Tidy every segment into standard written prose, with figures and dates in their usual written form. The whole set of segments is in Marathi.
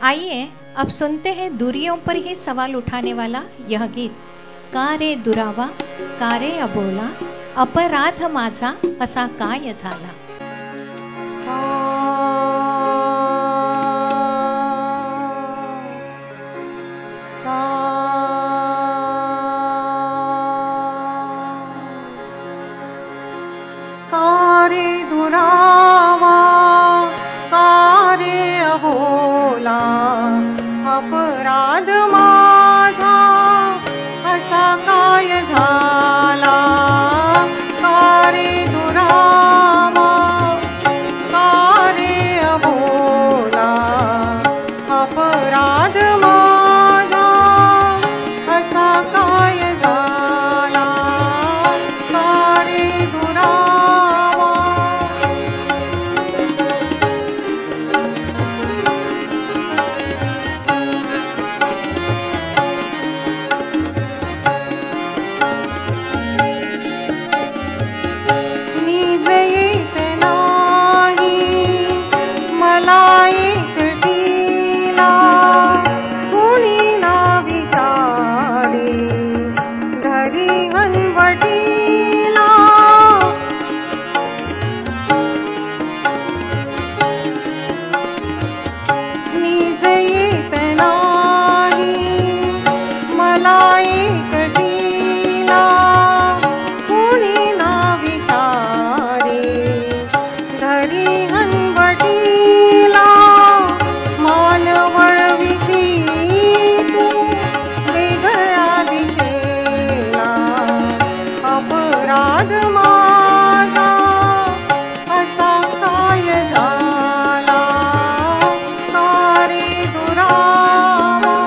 आइए अब सुनते हैं दूरियों पर ही सवाल उठाने वाला यह गीत। का रे दुरावा, का रे अबोला, अपराध माझा असा काय झाला। का रे दुरावा, का रे अबोला, अपराध माझा असा काय झाला। का रे दुरावा, का रे अबोला, अपराध माझा असा काय झाला। का रे दुरावा, नीज येत नाही मला एकटीला, कुणी ना विचारे घरी हनवटीला। नीज येत नाही मला एकटीला, कुणी ना विचारे घरी हनवटीला। मान वळविशी तू वेगळ्या दिशेला, अपराध माझा असा काय झाला। का रे दुरावा,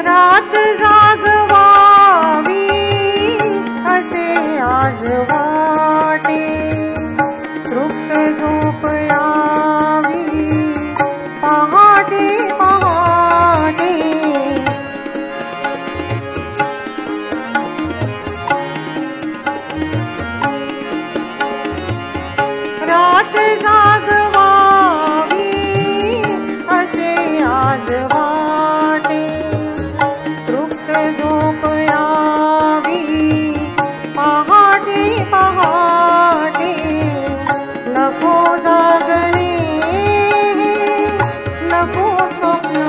रात जागवावी असे आज वाटे, तृप्त झोप यावी पहाटे पहाटे। रात जागवावी असे आज वाटे, तृप्त झोप यावी पहाटे पहाटे। नको जागणे नको स्वप्न